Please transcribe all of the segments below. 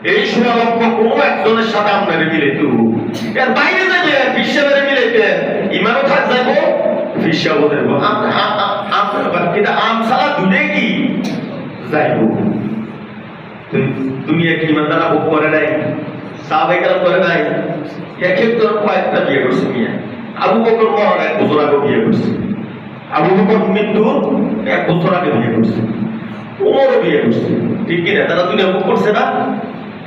এই সময় লক্ষ্য কোনো একজনের সাথে আপনার মিলাইতে এর বাইরে যাবে বিশ্বের মিলাইতে ইমানও থাক যাবো ফিসাবো যাবো কিন্তু আমসালা দুটাই কি যাইব। দুনিয়া কি ইমানদারা ভোগ করে নাই, সাহাবায়ে করে নাই, একের তোর কয়েকটা বিয়ে করছে মিয়া। আবু বকর মরার 1 বছর আগে বিয়ে করছে, আবু বকর মৃত্যুর 1 বছর আগে বিয়ে করছে, ওমরও বিয়ে করছে, ঠিক কিনা? তারা দুনিয়া ভোগ করছে না?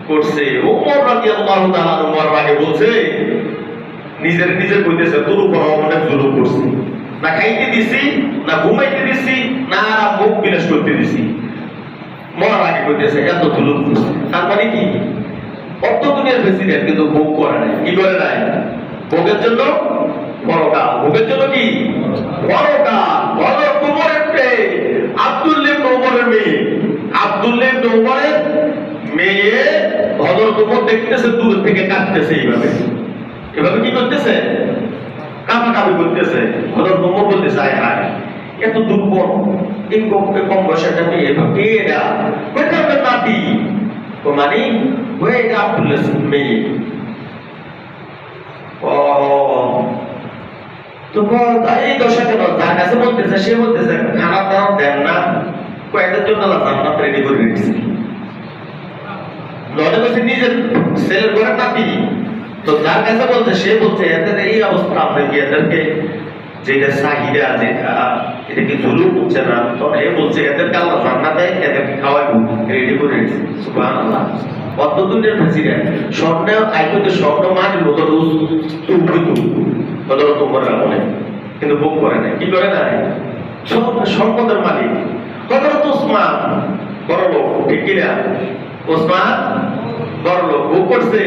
করছে। ওমর রাদিয়াল্লাহু তাআলা ওমর আগে বলছে, নিজের কইতেছে তোর উপর অনেক জুলুম করছি, না খাইতে দিছি, না ঘুমাইতে দিছি, না আর মুখ বিলাস করতে দিছি। মরার আগে কইতেছে এত জুলুম করছে। তার মানে কি? অর্থ দুনিয়ার প্রেসিডেন্ট কিন্তু ভোগ করে নাই। কি করে নাই? ভোগের জন্য পরকাল, ভোগের জন্য কি পরকাল। হযরত ওমরের মেয়ে আব্দুল্লাহ ইবনে ওমরের মেয়ে, আব্দুল্লাহ ইবনে ওমরের মেয়ে হযরত ওমর দেখতেছে দূর থেকে কাঁদতেছে, এইভাবে এভাবে কি করতেছে? কাঁপাকাঁপি করতেছে। হযরত ওমর বলতেছে আয় হায় এত দুর্বল, এই কম বয়সে একটা মেয়ে, কে এটা? কোথায় আপনার নাতি? ও মানে ওই এটা আব্দুল্লাহ মেয়ে। ও তো এই দশা কেন? যার কাছে বলতেছে সে বলতেছে খানা দাও দেন না, কয়েকটার জন্য জান্নাত রেডি করে রেখেছি। নজর কাছে নিজের ছেলের ঘরে নাতি, তো যার কাছে বলছে সে বলছে এদের এই অবস্থা, আপনি কি এদেরকে যেটা চাহিদা যেটা এটা কি জুলুম হচ্ছে না? তো এ বলছে এদেরকে আল্লাহ জান্নাত দেয়, এদেরকে খাওয়াইবো, রেডি করে রেখেছি। সুবহানাল্লাহ। অত দুনিয়ার প্রেসিডেন্ট স্বর্ণ আইতে স্বর্ণ মাটির মতো হযরত ওমর বলে, কিন্তু ভোগ করে নাই। কি করে নাই? সম্পদের মালিক হযরত ওসমান বড় লোক, ঠিক কিনা? ওসমান বড় লোক, ভোগ করছে,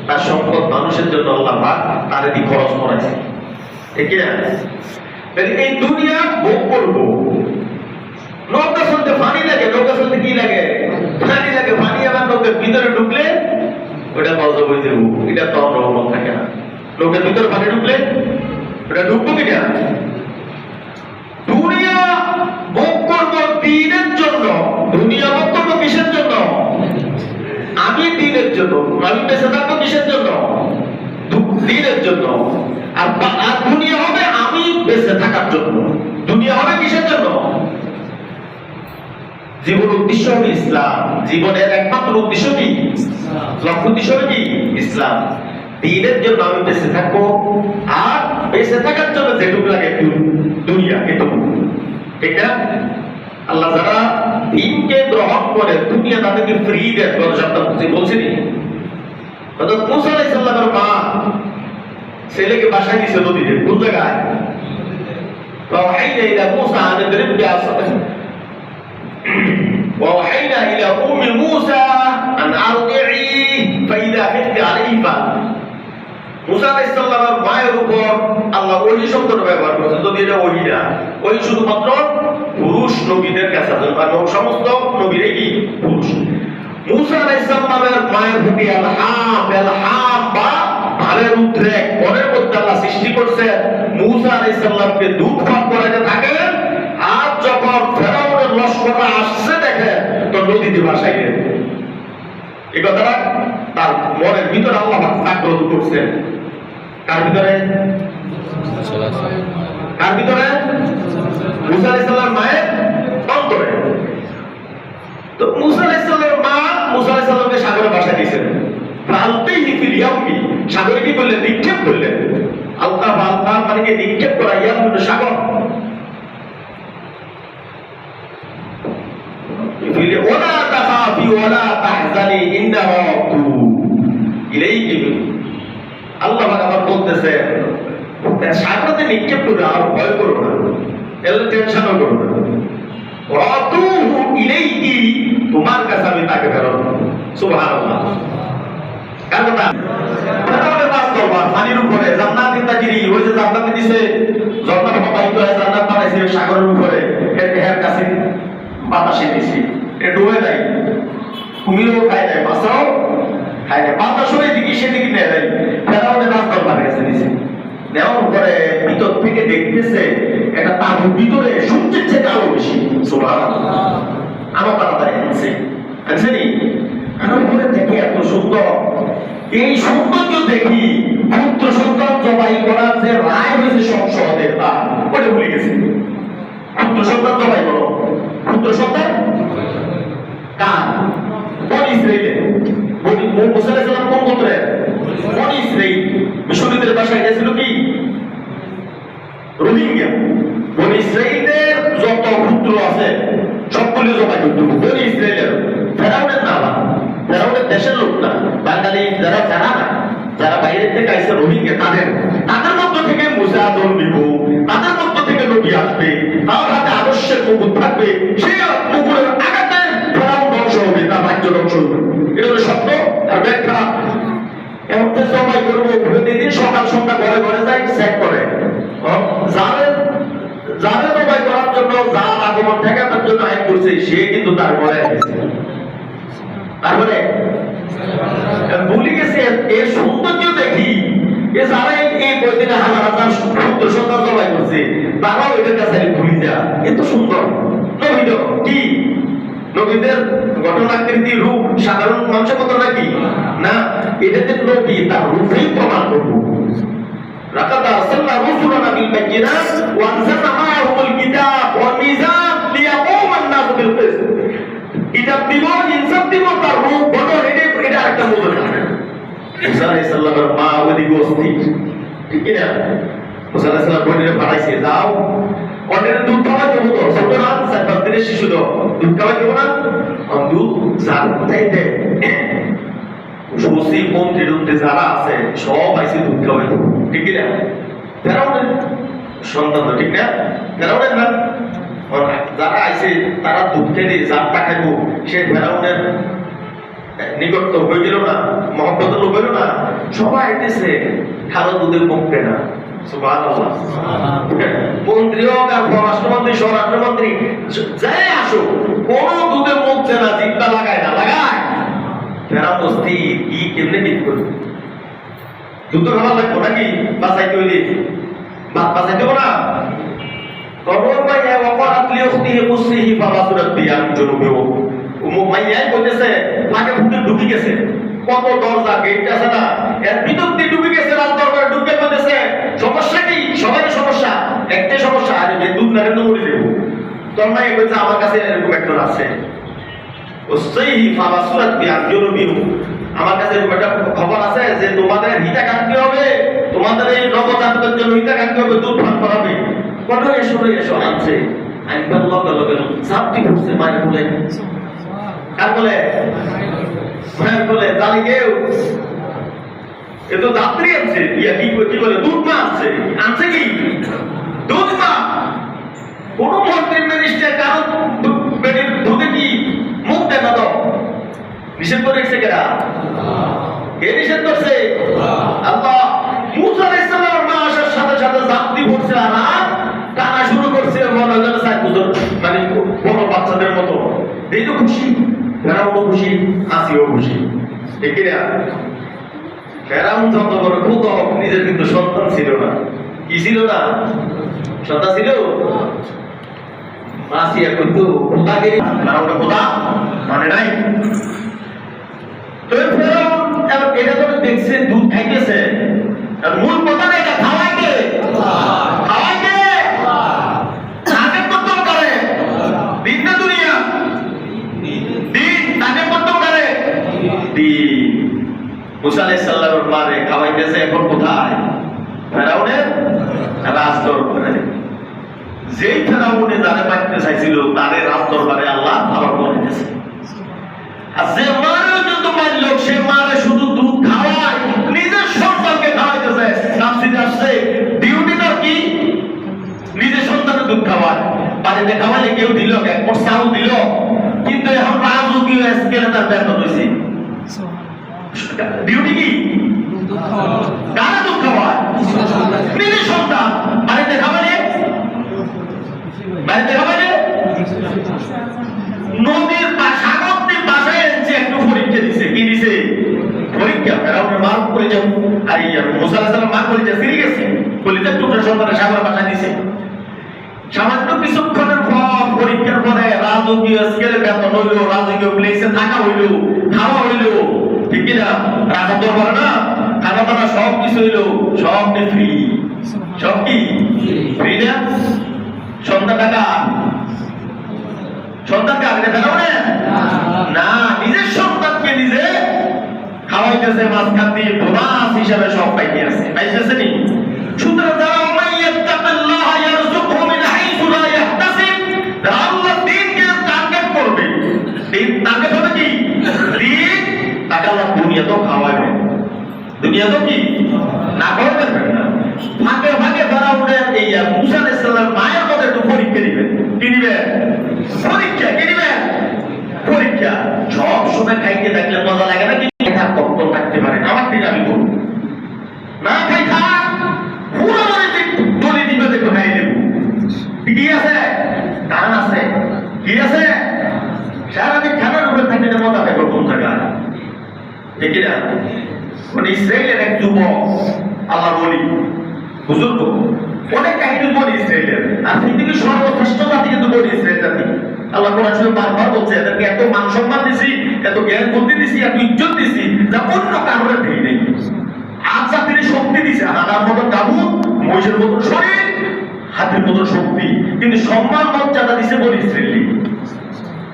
তার সম্পদ মানুষের জন্য আল্লাহ পাক তার দিয়ে খরচ করেছে, ঠিক কিনা? এই দুনিয়া ভোগ করবো। নৌকা চলতে পানি লাগে, নৌকা চলতে কি লাগে? পানি লাগে। পানি আবার নৌকার ভিতরে ঢুকলে ওটা গজব হয়ে যাবো, এটা তো রহমত থাকে না। নৌকার ভিতরে পানি ঢুকলে ওটা ঢুকবো কিনা? দুনিয়া ভোগ করবো দিনের জন্য। দুনিয়া ভোগ করবো কিসের জন্য? আমি দিনের জন্য। আমি বেঁচে থাকবো কিসের জন্য? দিনের জন্য। আর দুনিয়া হবে আমি বেঁচে থাকার জন্য। দুনিয়া হবে কিসের জন্য? জীবনের উদ্দেশ্য হবে ইসলাম। জীবনের একমাত্র উদ্দেশ্য কি? লক্ষ্য উদ্দেশ্য হবে কি? ইসলাম। দিনের জন্য আমি বেঁচে থাকবো, আর বেঁচে থাকার জন্য যেটুকু লাগে একটু দুনিয়া, এটুকু, ঠিক না? আল্লাহ যারা দিনকে গ্রহণ করে দুনিয়া তাদেরকে ফ্রি দেয়। বলছেনি হযরত মুসা আলাইহিস সালামের মা ছেলেকে বাসায় দিয়েছে নদীতে, কোন জায়গায়? ওয়াহাইনা ইলা মুসা আন ইদরিব বিআসাকা وأوحينا إلى أم موسى أن أرضعيه فإذا خفت عليه মুসা আলাইহিস সালামের মায়ের উপর আল্লাহ ওহী শব্দটা ব্যবহার করেছেন, যদি এটা ওহী না, ওহী শুধুমাত্র পুরুষ নবীদের কাছে আছে, আর সমস্ত নবীরাই কি পুরুষ। মুসা আলাইহিস সালামের মায়ের প্রতি এলহাম বা ভালের উদ্রেক মনের মধ্যে আল্লাহ সৃষ্টি করছে। মুসা আলাইহিস সালামকে দুধ পান করাতে থাকেন, আর যখন ফেরাউনের লস্কররা আসছে দেখে তো নদীতে ভাসাই দেন। এই কথাটা তার মনের ভিতরে আল্লাহ জাগ্রত করছেন। কার ভিতরে? কার ভিতরে? মুসা আলাইহিস সালামের মায়ের অন্তরে। তো মুসা আলাইহিস সালামের মা মুসা আলাইহিস সালামকে সাগরে ভাসাই দিয়েছেন। ফালতাইহি ফিল ইয়ামি, সাগরে কি করলেন? নিক্ষেপ করলেন। আলকা বালকা মানে কি নিক্ষেপ করা, ইয়াম মানে সাগর। ওয়ালা তাখাফি ওয়ালা তাহজানি ইন্না রাব্বু ইলাইহি। আল্লাহ পাক আবার বলতেছে সাগরে নিক্ষেপ করো, আর ভয় করো না, এর টেনশনও করো না। রাতুহু ইলাইহি, তোমার কাছে আমি তাকে ফেরত দেব। সুবহানাল্লাহ। কার কথা? ফেরাউনের বাস্তববাদ পানির উপরে জান্নাত ইত্যাদি, ওই যে জান্নাত দিছে, জান্নাত প্রবাহিত হয়, জান্নাত বানাইছে সাগরের উপরে, এর কাছে বাতাসে দিছি, এটা ডুবে যায়, কুমিরও খায় যায়, মাছও খায় যায়, বাতাসও এদিকে সেদিকে নেয় যায়। ফেরাউনের বাস্তববাদ গেছে দিছে, নেওয়ার পরে ভিতর থেকে দেখতেছে একটা তাঁবুর ভিতরে সূর্যের চেয়ে আলো বেশি। সুবহানাল্লাহ। আমার তাড়াতাড়ি আনছে নি, আমার পরে সুন্দর। এই সৌন্দর্য দেখি পুত্র সন্তান জবাই করার যে রায় হয়েছে সংসদের তা ওটা ভুলে গেছে। পুত্র সন্তান জবাই করো, পুত্র সন্তান কার? বনি ইসরাইলের। মুসা আলাইহিস সালাম কোন গোত্রের? বনি ইসরাইল। মিশরীয়দের ভাষায় গেছিল কি রোহিঙ্গা। বনি ইসরাইলের যত পুত্র আছে সবগুলো জবাই করতে হবে। বনি ইসরাইলের, ফেরাউনের না, ফেরাউনের দেশের লোক না, বাঙালি যারা জানা না, যারা বাইরে থেকে আসছে রোহিঙ্গা, তাদের মধ্য থেকে মুসা জন্মিব, তাদের মধ্য থেকে নবী আসবে, তার হাতে আদর্শের মুকুট থাকবে, সেই মুকুটের আঘাতে ফেরাউন ধ্বংস হবে, তার রাজ্য ধ্বংস হবে। এটা হলো সত্য আর ব্যাখ্যা। এমন জবাই করবো প্রতিদিন সকাল সন্ধ্যা ঘরে ঘরে যাই চেক করে, যারে জবাই করার জন্য যার আগমন ঠেকানোর জন্য আইন করছে সে কিন্তু তারপরে ভুলে গেছে। এর সৌন্দর্য দেখি এ যারা এই কয়দিনে হাজার হাজার পুত্র সন্তান জবাই করছে তারাও এদের কাছে ভুলে যা। এত সুন্দর নবী কি? নবীদের ঘটনাকৃতি রূপ সাধারণ মানুষের মতো নাকি না? এটাতে নবী তার রূপেই প্রমাণ করবো। لقد أرسلنا رسلنا بالبينات وأنزلنا معهم الكتاب والميزان ليقوم الناس بالقسط। কিতাব দিব, ইনসাফ দিব, তার রূপ গঠন এটা একটা মূল। মুসা আলাইহিস সালামের মা ওদিকে অস্থির, ঠিক না? মুসা আলাইহিস সালাম বলে পাঠাইছে, যাও অন্যের দুধ খাওয়াতে হতো, ছোট না 4-5 দিনের শিশু তো দুধ খাওয়াতে হতো না, দুধ যার কোথায় দেয় সচিব মন্ত্রী টন্ত্রী যারা আছে সব আইসে দুধ খাওয়াইতো, ঠিক না? ফেরাউনের সন্তান তো, ঠিক না? ফেরাউনের না, যারা আইসে তারা দুধ খেলে যার টাকাইবো সে ফেরাউনের নিকট তো হয়ে গেল না, মহব্বত লোক হইল না, সবাই আইতেছে খালো দুধের পক্ষে না। মন্ত্রী হোক আর পররাষ্ট্রমন্ত্রী স্বরাষ্ট্রমন্ত্রী যাই আসুক, কোন দুধের মুখ না, জিব্বা লাগায় না, লাগায় ফেরাউন অস্থির, কি কেমনে কি করবে? দুধ খাবার লাগবো নাকি? বাঁচাইতে হইলে ভাত বাঁচাইতে না। খবর পাইয়া ওয়াকারাত লিউখতিহি কুসরিহি ফাবাসুরাত বিয়ান জুনুবিহি। মাইয়াই কইতেছে ফাঁকে ফুটে ঢুকে গেছে, কত দরজা গেট আছে না, এর ভিতর দিয়ে ঢুকে গেছে, রাত দরকার ঢুকে কইতেছে সমস্যা কি? সবাই সমস্যা, একটাই সমস্যা, আরে যে দুধ না কিন্তু মরে যাবো। তোর মাই কইছে আমার কাছে এরকম একটা আছে, ওসইহি ফাবাসুরাত বিয়ান জুনুবিহি। আমার কাছে এরকম একটা খবর আছে যে তোমাদের হিতাকাঙ্ক্ষী হবে, তোমাদের এই নবজাতকের জন্য হিতাকাঙ্ক্ষী হবে, দুধ পান করাবে। কত এসো এসো আনছে, আমি লগে লগে সাপটি ঘুরছে মায়ের বলে, কার বলে? মায়ের বলে জানি কেউ এ তো দাত্রী আনছে, ইয়া কি বলে দুধ মা আনছে, আনছে কি দুধ মা। কোন মন্ত্রী মিনিস্টার কারণ বেটির দুধে কি মুখ দেখা দাও নিষেধ করে রেখেছে কেরা? কে নিষেধ করছে? আল্লাহ। মুসা আলাইহিস সালামের মা আসার সাথে সাথে জাতি পড়ছে আর কানা শুরু করছে, মনে হয় 4 বছর, মানে বড় বাচ্চাদের মতো। এই তো খুশি, ফেরাউনও খুশি, আসিও খুশি, ঠিক না? ফেরাউন যত বড় খুদ নিজের কিন্তু সন্তান ছিল না। কি ছিল না? সন্তান ছিল। আসিয়া কিন্তু খোদাগিরি, ফেরাউনটা খোদা মানে নাই। তো ফেরাউন এটা তো দেখছে দুধ খাইতেছে, মূল কথা না, এটা খাওয়াইতে খাওয়াইতে তাকে কর্তব্য করে দিন না দুনিয়া দিন, তাকে কর্তব্য করে দিন। মুসা আলাইহিস সালামের মারে খাওয়াইতেছে, এখন কোথায়? ফেরাউনের রাজদরবারে। যেই ফেরাউনে যারে মারতে চাইছিল তারে রাজদরবারে আল্লাহ খাবার করাইতেছে। আর যে মারে যত মারল সে মারে শুধু দুধ খাওয়ায়, নিজের সন্তানকে খাওয়াইতেছে। তাফসীরে আসছে ডিউটিটা কি? নিজের সন্তানকে দুধ খাওয়ায়। বাড়িতে খাওয়ালে কেউ দিল, এক মোট চাউল দিল, কিন্তু এখন রাজকীয় স্কেলে তার বেতন হয়েছে। ডিউটি কি? কারা দুধ খাওয়ায়? নিজের সন্তান। বাড়িতে খাওয়ালে নদীর সাগরদের বাসায় এসে একটু পরীক্ষা দিছে। কি দিছে? পরীক্ষা। ফেরাউনের মার করে যাও, আর মুসা আলাইহিস সালাম মার করে যা সিরি গেছে, কলিজার টুকরা সন্তানের সাগর বাসায় দিছে। সামান্য কিছুক্ষণের পর পরীক্ষার পরে রাজকীয় স্কেলে বেতন হইল, রাজকীয় প্লেসে থাকা হইল, খাওয়া হইল, ঠিক না? বদর করে না, খানা দানা সব কিছু হইলো, সব ফ্রি, সব কি ফ্রি না? সন্তান টাকা সন্তানকে আগে ফেলাও না, নিজের সন্তানকে নিজে খাওয়াইতেছে, মাঝখান দিয়ে বোনাস হিসাবে সব পাইতে আছে, পাইতেছে নি? সুতরাং যারা আল্লাহ দিনকে টার্গেট করবে, দিন টার্গেট হবে কি? দিন তাকে আল্লাহ দুনিয়াতেও খাওয়াবে, দুনিয়াতেও কি না করবেন না। ফাঁকে ফাঁকে যারা উঠে এই মুসা আলাইহিস সালাম মায়ের মধ্যে একটু পরীক্ষা দিবেন, কি দিবেন? পরীক্ষা, কি দিবেন? পরীক্ষা। সব সময় খাইতে থাকলে মজা লাগে না, কিন্তু কত থাকতে পারে। আমার দিন আমি বলবো না খাই থাক, পুরো দলি দিবে, দেখো খাই দেব, কি আছে? ধান আছে, কি আছে? সারাদিন খানার উপরে থাকলে মজা থাকবে কোন জায়গায়, ঠিক না? মানে ইসরায়েলের এক যুবক, আল্লাহ বলি বুজুর্গ, অনেক কাহিনী বলি ইসরায়েলের, আর পৃথিবীর সর্বশ্রেষ্ঠ জাতি কিন্তু বলি ইসরায়েল জাতি। আল্লাহ কোরআন শরীফে বারবার বলছে এদেরকে এত মান সম্মান দিছি, এত জ্ঞান বুদ্ধি দিছি, এত ইজ্জত দিছি, যা অন্য কারণে ঠিক নেই। আজ জাতির শক্তি দিছে, হাদার মতন গাবু, মহিষের মতন শরীর, হাতের মতন শক্তি, কিন্তু সম্মান মর্যাদা দিছে বলি ইসরায়েলি।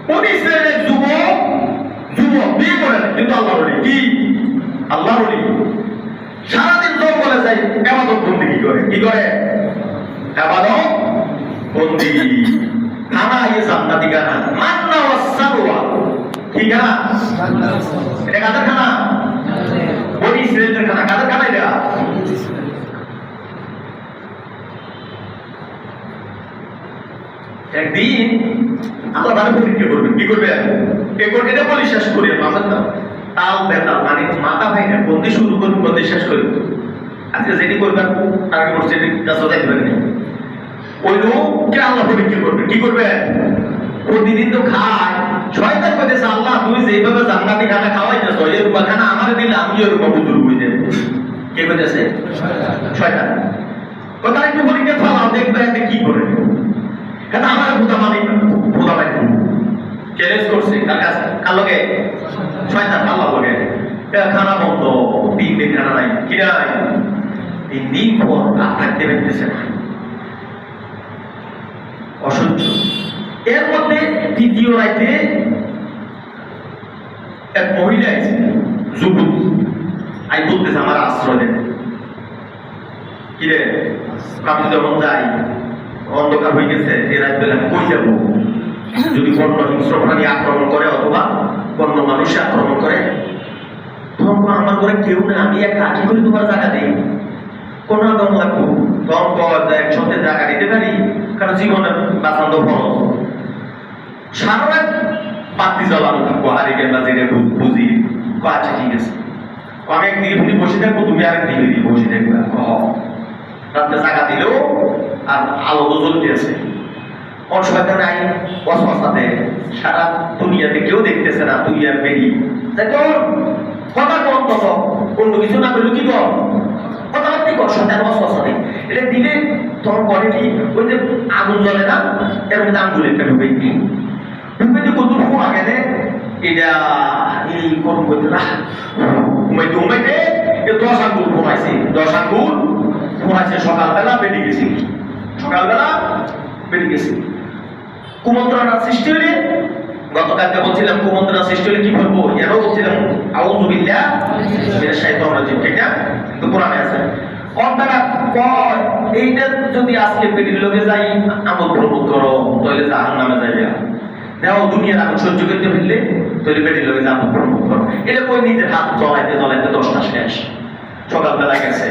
বলি ইসরায়েলের যুবক বিয়ে করে, কিন্তু আল্লাহ বলি কি? আল্লাহ বলি সারাদিন জঙ্গলে যায়, ইবাদত বন্দেগী করে, কি করে? ইবাদত বন্দেগী। খানা ইয়ে জান্নাতি খানা, মান্না ওয়াস সালওয়া, কি খানা? এটা কাদের খানা? বনি ইসরায়েলের খানা। কাদের খানা এটা? একদিন আল্লাহ তাআলা পরীক্ষা করবেন, কি করবেন? এটা বলি শেষ করি আমাদের না তাল ব্যথা, মানে মাথা ভাই না, বলতে শুরু করুন, বলতে শেষ করি। আজকে যেটি করবেন আগে করছে কাছে যাইতে পারেন, ওই লোককে আল্লাহ পরীক্ষা করবে, কি করবে? প্রতিদিন তো খায়, শয়তান কইতেছে আল্লাহ তুমি যেভাবে জান্নাতি খানা খাওয়াইতেছো, এরকম খানা আমারে দিলে আমি এরকম বুজুর্গ হয়ে যাবো। কে কইতেছে? শয়তান। কথা একটু পরীক্ষা ফলাও, দেখবে এতে কি করে। এটা আমার ভূতা মানি, ভূতা মানি চ্যালেঞ্জ করছে কার কাছে? কার লগে? শয়তান। আল্লাহ লগে খানা বন্ধ, 3 দিন খানা নাই, কি নাই? 3 দিন পর আর থাকতে পারতেছে না, অসহ্য। এর মধ্যে দ্বিতীয় রাইতে এক মহিলা আছে, যুবক, আই বলতেছে আমার আশ্রয় দেন। কি রে, আমি যখন যাই অন্ধকার হয়ে গেছে, এ রাত বেলা কই যাবো? যদি বন্য হিংস্র প্রাণী আক্রমণ করে অথবা বন্য মানুষ আক্রমণ করে, তখন আমার ঘরে কেউ না, আমি এক কাঠি করে তোমার জায়গা দিই, কোন দম লাগবো? দম একসাথে জায়গা দিতে পারি, কারণ জীবনে বাঁচানো ফরজ। সারা রাত বাতি জ্বালানো থাকবো, হারিকেন বা জেনে বুঝি। আচ্ছা ঠিক আছে, আমি একদিকে তুমি বসে থাকবো, তুমি আরেকদিকে বসে থাকবে। রাত্রে জায়গা দিলেও আর আলো তো জ্বলতে আছে, অসহায়তা নাই, অসহায়তাতে সারা দুনিয়াতে কেউ দেখতেছে না, তুই আর বেরি কথা কম, কত অন্য কিছু না করলে কি কর, কথাবার্তা কর, সন্তান অসহায়তা এটা দিলে তোমার করে কি? ওই যে আগুন জ্বলে না, এর মধ্যে আগুন একটা ঢুকে ঢুকে কত ফোন আগে দেয়, এটা এই কোন করতে না ঘুমাইতে ঘুমাইতে 10 আঙ্গুল ঘুমাইছে, 10 আঙ্গুল ঘুমাইছে। সকালবেলা বেরিয়ে গেছি, সকালবেলা বেরিয়ে গেছি। কুমন্ত্রণা সৃষ্টি হলে, গতকালকে বলছিলাম কুমন্ত্রণা সৃষ্টি হলে কি করবো, এরও বলছিলাম আউযু বিল্লাহ মিনাশ শাইতানির রাজিম, ঠিক না? তো কোরআনে আছে অন্তরা কয় এইটা যদি আজকে পেটির লোকে যাই আমল প্রমোদ করো, তাহলে জাহান্নামে যাইবে। দেখো দুনিয়ার আগুন সহ্য করতে ফেললে তাহলে পেটির লোকে আমল প্রমোদ করো। এটা কই নিজের হাত জ্বলাইতে জ্বলাইতে 10টা শেষ, সকালবেলা গেছে,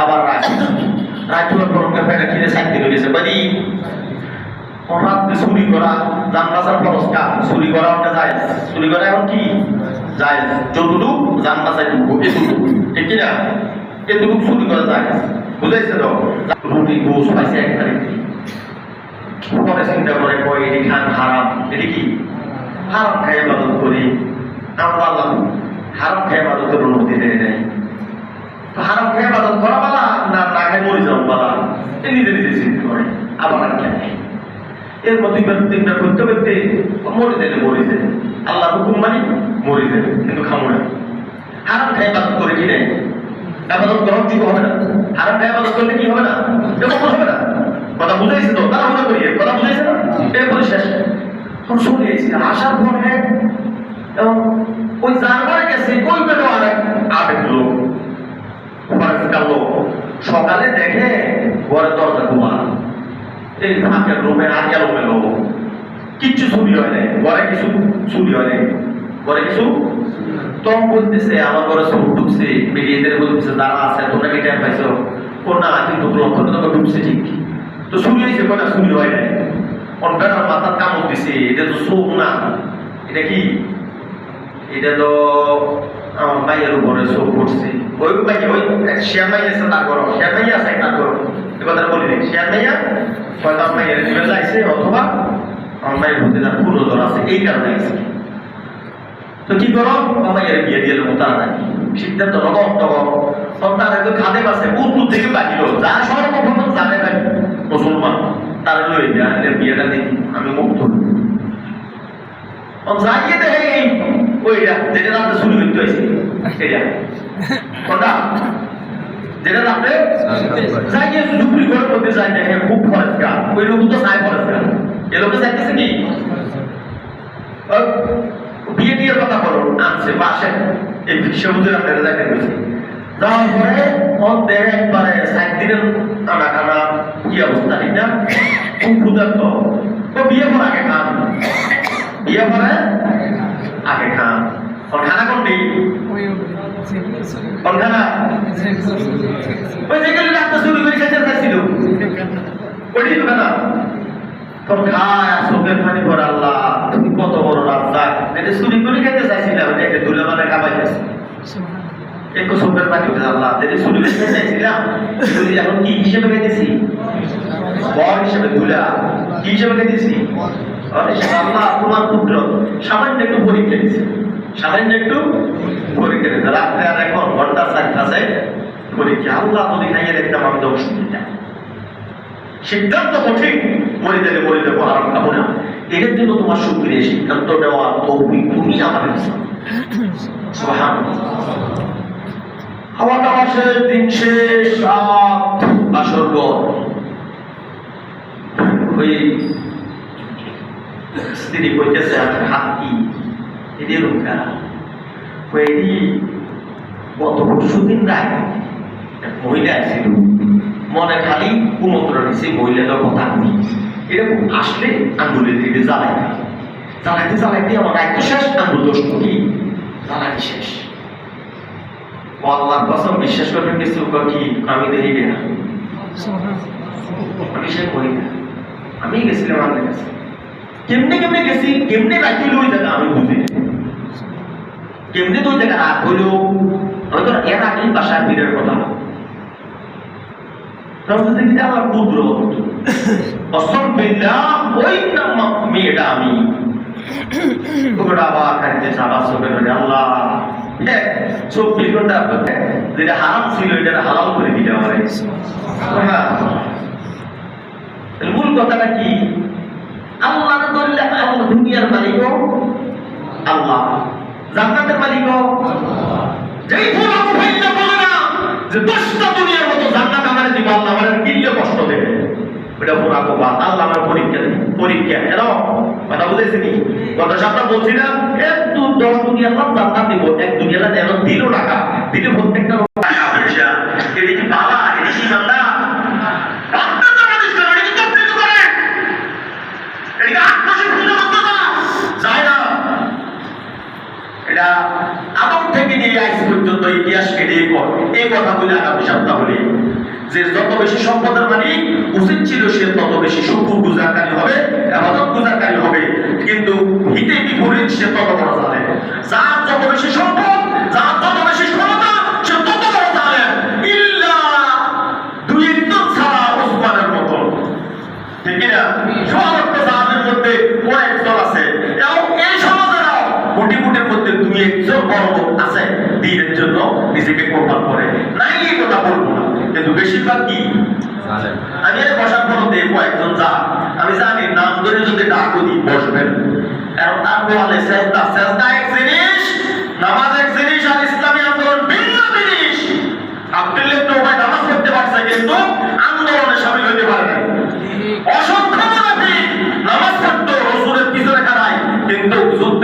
আবার রাতুল পরমকে ফেরা খিদে সাইতে গেছে বাড়ি। রাত্রে চুরি করা জানবাজার খরচ কাজ, চুরি করা ওটা যায়, চুরি করা এখন কি যায়, যতটুকু জানবাজার ঢুকবো এতটুকু, ঠিক কিনা? এতটুকু চুরি করা যায়, বুঝাইছে তো? রুটি গোস পাইছে একবারে, পরে চিন্তা করে কয় এটি খান হারাম, এটি কি হারাম খাই ইবাদত করি আমরা, আল্লাহ হারাম খাই ইবাদতের অনুমতি দেয় নাই। হারাম খাই ইবাদত করা বালা না না খাই মরে যাও বালা, নিজে নিজে চিন্তা করে। আবার আর কেন এর মধ্যে 2-3টা করতে করতে মরে দিলে মরে যায়, আল্লাহ হুকুম মানি মরে যায়, কিন্তু খামো না। হারাম খাই ইবাদত করি নেই, আবাদত গ্রহণযোগ্য হবে না। হারাম খায় আবাদত করলে কি হবে না? এটা কবুল হবে না। কথা বুঝাইছে তো? তারা মনে করি কথা বুঝাইছে না? এরপরে শেষ তখন চলে এসেছে আসার পরে এবং ওই যার ঘরে গেছে ওই পেটে আরেক লোক লোক সকালে দেখে ঘরের দরজা খোলা, এই ফাঁকের রুমে আগে রুমে লোক কিচ্ছু চুরি হয় নাই, ঘরে কিছু চুরি হয় নাই, ঘরে কিছু তখন বলতেছে আমার ঘরে চোখ ঢুকছে, মেয়েদের বলতেছে যারা আছে তোমরা কি টের পাইছো? না কিন্তু লক্ষ টাকা ঢুকছে ঠিক, তো চুরি হয়েছে কোনা চুরি হয় নাই, অন্যটার মাথার কামড় দিছে, এটা তো চোখ না, এটা কি? এটা তো আমার মাইয়ের উপরে চোখ পড়ছে, ওই মাই ওই শেয়ার মাই আছে তার ঘর, শেয়ার মাইয়া আছে তার ঘর, এ কথাটা বলি নাই, শেয়ার মাইয়া হয়তো আমার মাইয়ের দিবে যাইছে অথবা আমার মায়ের প্রতি তার পুরোদর আছে এই কারণে আছে। তো কি করো? আমার মাইয়ের বিয়ে দিয়ে দেবো তাড়াতাড়ি, সিদ্ধান্ত রকম তখন তার একটু খাদে পাশে উত্তর থেকে বাকিল যা সর্বপ্রথম জানে না মুসলমান তার লই বিয়েটা দিই আমি মুক্ত যাইয়ে দেখে এই ওইটা যেটা রাত্রে শুরু করতে হয়েছে এটা কোনটা যেটা রাত্রে যাইয়ে সুপ্রি কোর্টের মধ্যে যাই দেখে খুব ফরেস্কার, ওই লোক তো সাই ফরেস্কার, এ লোকে চাইতেছে কি বিয়ে টিয়ের কথা বলো আনছে বাসে এই সবুজের আপনারা যাইতে গেছে, যাওয়ার পরে অন্তের একবারে 60 দিনের টানা টানা কি অবস্থা এটা খুব ক্ষুধার্ত, তো বিয়ে পর আগে খান, বিয়ে পরে আগে খান, খানা কোনটি খানা ওই যেগুলি রাখতে শুরু করে খেতে চাইছিল ওইটি তো খানা তখন খায় চোখের পানি পর আল্লাহ তুমি কত বড় রাস্তা, এটা চুরি করে খেতে চাইছিলাম, এটা দুলে মানে খাবাইতেছে একটু চোখের পানি উঠে আল্লাহ যেটা চুরি করে খেতে চাইছিলাম এগুলি এখন কি হিসেবে খেতেছি? বর হিসেবে দুলা কি হিসেবে খেতেছি? আল্লাহ তোমার পুত্র সামান্য একটু পরীক্ষা দিচ্ছে, সামান্য একটু পরীক্ষা দিচ্ছে, রাত্রে আর এখন ঘন্টা 4 আছে পরীক্ষা, আল্লাহ যদি খাইয়ে দেখতাম আমি দোষ দিতাম, সিদ্ধান্ত কঠিন, মরে যাবে মরে যাবো আরাম খাবো না, এর জন্য তোমার শুকরিয়া সিদ্ধান্ত দেওয়া তৌফিক তুমি আমাদের খাওয়া দাওয়া শেষ, দিন শেষ, রাত আসর ওই স্ত্রী কইতেছে আপনার হাত কি এটি রোগা এটি গত পরশুদিন রায় এক মহিলা ছিল মনে খালি কুমন্ত্রণ নিচ্ছে মহিলাদের কথা কই এরকম আসলে আঙ্গুলের দিকে জ্বালাইতে জ্বালাইতে জ্বালাইতে আমার দায়িত্ব শেষ, আঙ্গুল দোষ করি জ্বালাইতে শেষ, আল্লাহর কসম বিশ্বাস করবেন কিছু কি আমি দেখি না, আমি সে করি না, আমি গেছিলাম আমাদের কাছে কেমনে কেমনে গেছি কেমনে বাকি ওই জায়গা আমি বুঝি কেমনে তো ওই জায়গা রাত হইল হয়তো এর আগেই বাসায় ফিরের কথা আমার পুত্র ওই মেয়েটা আমি আবার খাইতে আবার চোখের আল্লাহ 24 ঘন্টা যেটা হারাম ছিল এটা হালাল করে দিলে আমার মূল কথাটা কি? আল্লাহ ধরলে আল্লাহ দুনিয়ার মালিক আল্লাহ, জান্নাতের মালিক যেই বলে না যে 10টা দুনিয়ার মতো জান্নাত আমার দিব আল্লাহ আমার কিনলে কষ্ট দেবে, এটা পুরা কোবা আল্লাহ আমার পরীক্ষা এর কথা বুঝেছি নি? গত সপ্তাহ বলছি না একটু 10 দুনিয়ার মতো জান্নাত দিব, এক দুনিয়াটা যেন দিল টাকা দিলে প্রত্যেকটা টাকা পয়সা এটা কি বাবা এটা কি জান্নাত আদম থেকে নিয়ে আজ পর্যন্ত ইতিহাস কেটে এই কথা বলে আগামী সপ্তাহ বলি যে যত বেশি সম্পদের মালিক উচিত ছিল সে তত বেশি শুকর গুজারকারী হবে, ইবাদত গুজারকারী হবে, কিন্তু হিতে বিপরীত সে তত বড় জালেম, যার যত বেশি সম্পদ যার তত বেশি ক্ষমতা সে তত বড় জালেম, ইল্লা দুই একজন ছাড়া ওসমানের মতো, ঠিক কিনা? সমস্ত জালেমের মধ্যে কয়েকজন আছে এবং এই সমাজেরাও কোটি কোটির মধ্যে দুই একজন বড় আছে দিনের জন্য নিজেকে কোরবান করে, নাই এই কথা বলবো না, কিন্তু বেশিরভাগ কি আমি বসার পর কয়েকজন যা আমি জানি নাম ধরে যদি ডাকো দিই বসবেন, কারণ তার বলে সেজদা এক জিনিস, নামাজ এক জিনিস, আর